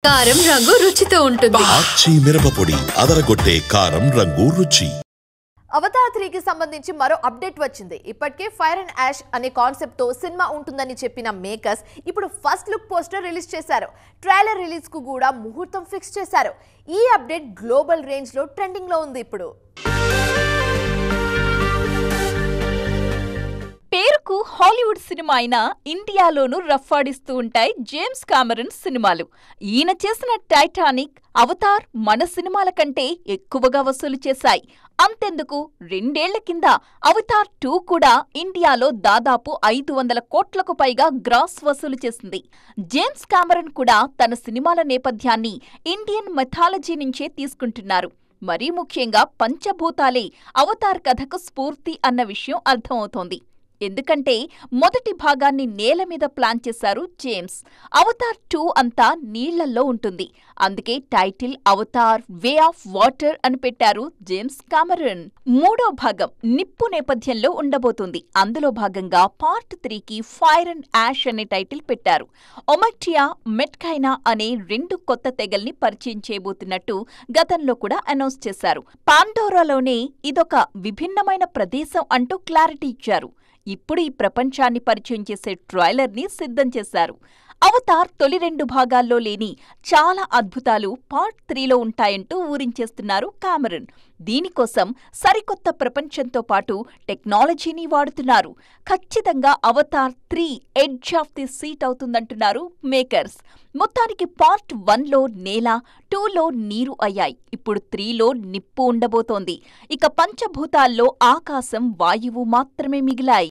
కారం రంగు రుచితో ఉంటుంది. ఆచి మిరపపొడి అదరగొట్టే కారం రంగు రుచి. అవతార్ 3కి సంబంధించి మరో అప్డేట్ వచ్చింది. ఇప్పటికే ఫైర్ అండ్ యాష్ అనే కాన్సెప్ట్ తో సినిమా ఉంటుందని చెప్పిన మేకర్స్ ఇప్పుడు ఫస్ట్ లుక్ పోస్టర్ రిలీజ్ చేశారు. ట్రైలర్ రిలీజ్ కు కూడా ముహూర్తం ఫిక్స్ చేశారు. ఈ అప్డేట్ గ్లోబల్ రేంజ్ లో ట్రెండింగ్ లో ఉంది. ఇప్పుడు పేరుకు హాలీవుడ్ సినిమా అయినా ఇండియాలోనూ రఫ్ఫాడిస్తూ ఉంటాయి జేమ్స్ కామెరన్ సినిమాలు. ఈయన చేసిన టైటానిక్, అవతార్ మన సినిమాల కంటే ఎక్కువగా వసూలు చేశాయి. అంతెందుకు, 2 ఏళ్ల కింద అవతార్ 2 కూడా ఇండియాలో దాదాపు 500 కోట్లకు పైగా గ్రాస్ వసూలు చేసింది. జేమ్స్ కామెరన్ కూడా తన సినిమాల నేపథ్యాన్ని ఇండియన్ మెథాలజీ నుంచే తీసుకుంటున్నారు. మరీ ముఖ్యంగా పంచభూతాలే అవతార్ కథకు స్ఫూర్తి అన్న విషయం అర్థమవుతోంది. ఎందుకంటే మొదటి భాగాన్ని నేల మీద ప్లాన్ చేశారు జేమ్స్. అవతార్ 2 అంతా నీళ్లల్లో ఉంటుంది. అందుకే title Avatar way of water అని పెట్టారు జేమ్స్ కామెరన్. మూడో భాగం నిప్పు నేపథ్యంలో ఉండబోతుంది. అందులో భాగంగా పార్ట్ 3కి ఫైర్ అండ్ యాష్ అనే టైటిల్ పెట్టారు. ఒమక్టియా, మెట్కైనా అనే 2 కొత్త తెగల్ని పరిచయం చేయబోతున్నట్టు గతంలో కూడా అనౌన్స్ చేశారు. పాండోరాలోనే ఇదొక విభిన్నమైన ప్రదేశం అంటూ క్లారిటీ ఇచ్చారు. ఇప్పుడు ఈ ప్రపంచాన్ని పరిచయం చేసే ట్రైలర్ని సిద్ధం చేశారు. అవతార్ తొలి 2 భాగాల్లో లేని చాలా అద్భుతాలు పార్ట్ 3లో ఉంటాయంటూ ఊరించేస్తున్నారు కామెరన్. దీనికోసం సరికొత్త ప్రపంచంతో పాటు టెక్నాలజీని వాడుతున్నారు. ఖచ్చితంగా Avatar 3 edge of the seat అవుతుందంటున్నారు మేకర్స్. మొత్తానికి పార్ట్ 1లో నేల, 2లో నీరు అయ్యాయి. ఇప్పుడు 3లో నిప్పు ఉండబోతోంది. ఇక పంచభూతాల్లో ఆకాశం, వాయువు మాత్రమే మిగిలాయి.